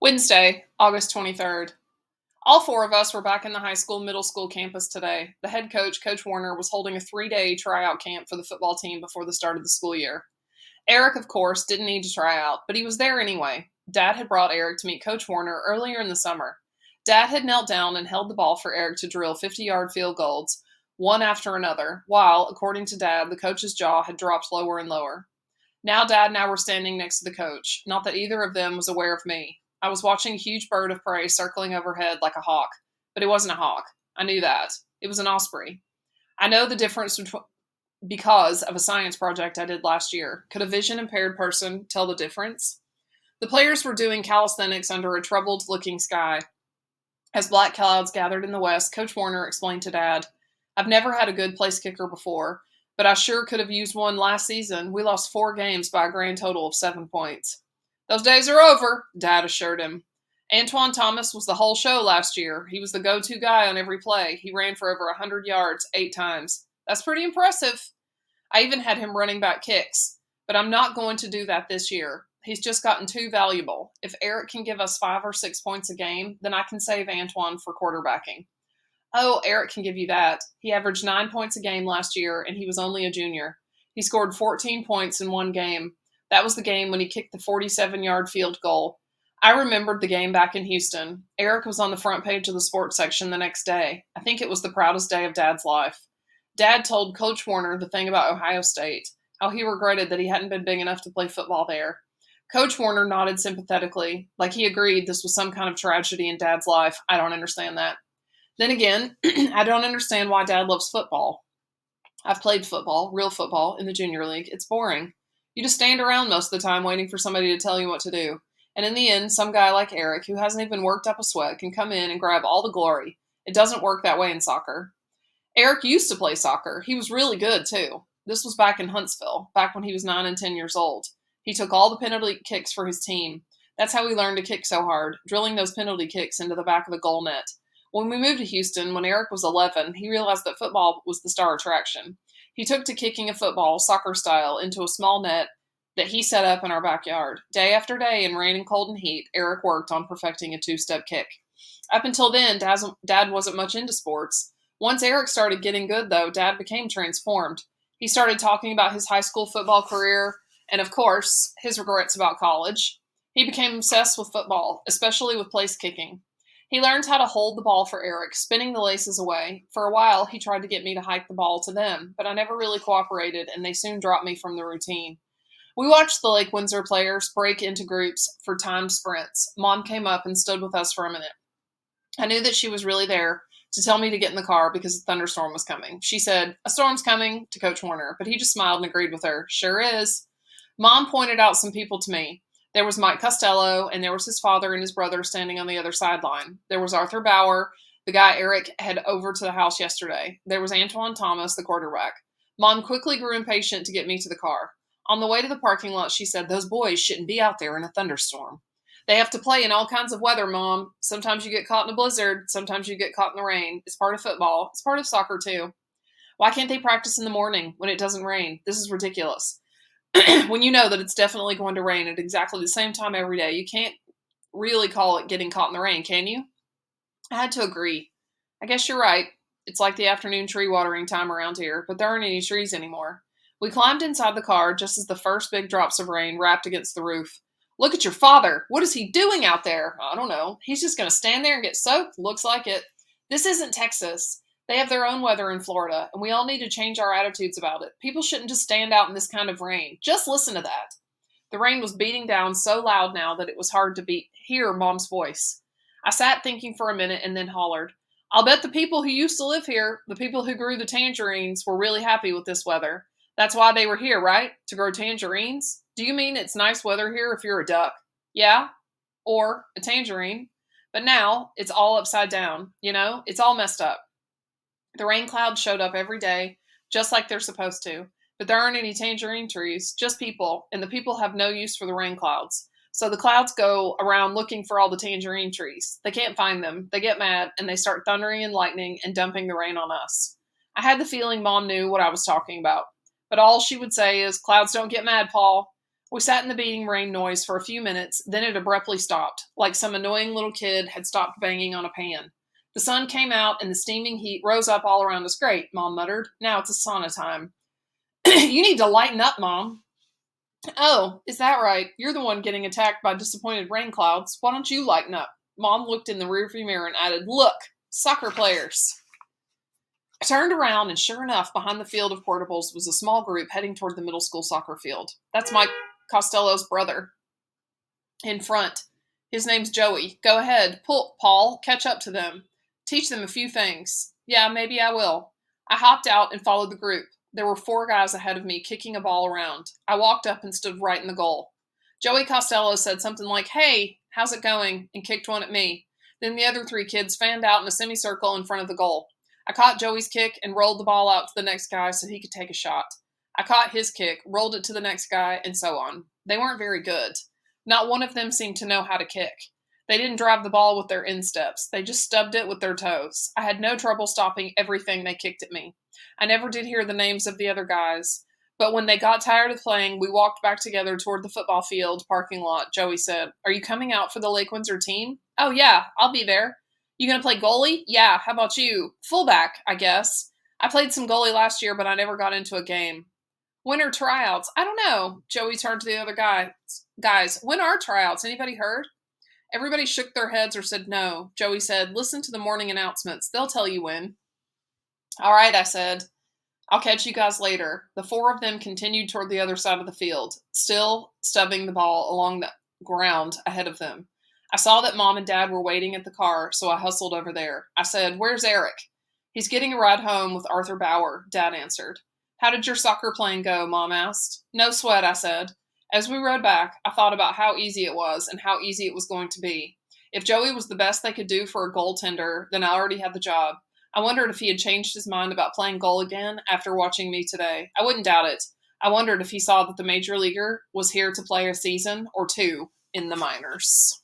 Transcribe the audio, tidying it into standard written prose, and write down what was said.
Wednesday, August 23rd. All four of us were back in the high school, middle school campus today. The head coach, Coach Warner, was holding a 3-day tryout camp for the football team before the start of the school year. Eric, of course, didn't need to try out, but he was there anyway. Dad had brought Eric to meet Coach Warner earlier in the summer. Dad had knelt down and held the ball for Eric to drill 50-yard field goals, one after another, while, according to Dad, the coach's jaw had dropped lower and lower. Now Dad and I were standing next to the coach, not that either of them was aware of me. I was watching a huge bird of prey circling overhead like a hawk, but it wasn't a hawk. I knew that. It was an osprey. I know the difference because of a science project I did last year. Could a vision impaired person tell the difference? The players were doing calisthenics under a troubled-looking sky. As black clouds gathered in the west, Coach Warner explained to Dad, "I've never had a good place kicker before, but I sure could have used one last season. We lost 4 games by a grand total of 7 points." "Those days are over," Dad assured him. Antoine Thomas was the whole show last year. He was the go-to guy on every play. He ran for over 100 yards 8 times. That's pretty impressive. I even had him running back kicks, but I'm not going to do that this year. He's just gotten too valuable. If Eric can give us 5 or 6 points a game, then I can save Antoine for quarterbacking. Oh, Eric can give you that. He averaged 9 points a game last year, and he was only a junior. He scored 14 points in one game. That was the game when he kicked the 47-yard field goal. I remembered the game back in Houston. Eric was on the front page of the sports section the next day. I think it was the proudest day of Dad's life. Dad told Coach Warner the thing about Ohio State, how he regretted that he hadn't been big enough to play football there. Coach Warner nodded sympathetically, like he agreed this was some kind of tragedy in Dad's life. I don't understand that. Then again, I don't understand why Dad loves football. I've played football, real football, in the junior league. It's boring. You just stand around most of the time waiting for somebody to tell you what to do. And in the end, some guy like Eric, who hasn't even worked up a sweat, can come in and grab all the glory. It doesn't work that way in soccer. Eric used to play soccer. He was really good, too. This was back in Huntsville, back when he was 9 and 10 years old. He took all the penalty kicks for his team. That's how he learned to kick so hard, drilling those penalty kicks into the back of the goal net. When we moved to Houston, when Eric was 11, he realized that football was the star attraction. He took to kicking a football, soccer style, into a small net that he set up in our backyard. Day after day, in rain and cold and heat, Eric worked on perfecting a 2-step kick. Up until then, Dad wasn't much into sports. Once Eric started getting good, though, Dad became transformed. He started talking about his high school football career and, of course, his regrets about college. He became obsessed with football, especially with place kicking. He learned how to hold the ball for Eric, spinning the laces away. For a while, he tried to get me to hike the ball to them, but I never really cooperated, and they soon dropped me from the routine. We watched the Lake Windsor players break into groups for timed sprints. Mom came up and stood with us for a minute. I knew that she was really there to tell me to get in the car because a thunderstorm was coming. She said, "A storm's coming," to Coach Warner, but he just smiled and agreed with her. "Sure is." Mom pointed out some people to me. There was Mike Costello, and there was his father and his brother standing on the other sideline. There was Arthur Bauer, the guy Eric had over to the house yesterday. There was Antoine Thomas, the quarterback. Mom quickly grew impatient to get me to the car. On the way to the parking lot, she said, "Those boys shouldn't be out there in a thunderstorm. They have to play in all kinds of weather, Mom. Sometimes you get caught in a blizzard. Sometimes you get caught in the rain. It's part of football. It's part of soccer, too. Why can't they practice in the morning when it doesn't rain? This is ridiculous." When you know that it's definitely going to rain at exactly the same time every day, you can't really call it getting caught in the rain, can you? I had to agree. I guess you're right. It's like the afternoon tree watering time around here, but there aren't any trees anymore. We climbed inside the car just as the first big drops of rain rapped against the roof. "Look at your father. What is he doing out there?" "I don't know. He's just going to stand there and get soaked. Looks like it." This isn't Texas. They have their own weather in Florida, and we all need to change our attitudes about it. People shouldn't just stand out in this kind of rain. Just listen to that. The rain was beating down so loud now that it was hard to hear Mom's voice. I sat thinking for a minute and then hollered, "I'll bet the people who used to live here, the people who grew the tangerines, were really happy with this weather. That's why they were here, right? To grow tangerines? Do you mean it's nice weather here if you're a duck? Yeah? Or a tangerine? But now, it's all upside down. It's all messed up. The rain clouds showed up every day, just like they're supposed to. But there aren't any tangerine trees, just people, and the people have no use for the rain clouds. So the clouds go around looking for all the tangerine trees. They can't find them. They get mad, and they start thundering and lightning and dumping the rain on us." I had the feeling Mom knew what I was talking about. But all she would say is, "Clouds don't get mad, Paul." We sat in the beating rain noise for a few minutes, then it abruptly stopped, like some annoying little kid had stopped banging on a pan. The sun came out and the steaming heat rose up all around us. Great, Mom muttered. Now it's a sauna time. You need to lighten up, Mom. Oh, is that right? You're the one getting attacked by disappointed rain clouds. Why don't you lighten up? Mom looked in the rearview mirror and added, Look, soccer players. I turned around, and sure enough, behind the field of portables was a small group heading toward the middle school soccer field. That's Mike Costello's brother. In front. His name's Joey. Go ahead. Pull, Paul. Catch up to them. Teach them a few things. Yeah, maybe I will. I hopped out and followed the group. There were 4 guys ahead of me, kicking a ball around. I walked up and stood right in the goal. Joey Costello said something like, Hey, how's it going? And kicked one at me. Then the other 3 kids fanned out in a semicircle in front of the goal. I caught Joey's kick and rolled the ball out to the next guy so he could take a shot. I caught his kick, rolled it to the next guy, and so on. They weren't very good. Not one of them seemed to know how to kick. They didn't drive the ball with their insteps. They just stubbed it with their toes. I had no trouble stopping everything they kicked at me. I never did hear the names of the other guys. But when they got tired of playing, we walked back together toward the football field parking lot. Joey said, Are you coming out for the Lake Windsor team? Oh, yeah, I'll be there. You gonna play goalie? Yeah, how about you? Fullback, I guess. I played some goalie last year, but I never got into a game. When are tryouts? I don't know. Joey turned to the other guy. Guys, when are tryouts? Anybody heard? Everybody shook their heads or said no. Joey said, Listen to the morning announcements. They'll tell you when. All right, I said. I'll catch you guys later. The 4 of them continued toward the other side of the field, still stubbing the ball along the ground ahead of them. I saw that Mom and Dad were waiting at the car, so I hustled over there. I said, Where's Eric? He's getting a ride home with Arthur Bauer, Dad answered. How did your soccer playing go? Mom asked. No sweat, I said. As we rode back, I thought about how easy it was and how easy it was going to be. If Joey was the best they could do for a goaltender, then I already had the job. I wondered if he had changed his mind about playing goal again after watching me today. I wouldn't doubt it. I wondered if he saw that the major leaguer was here to play a season or 2 in the minors.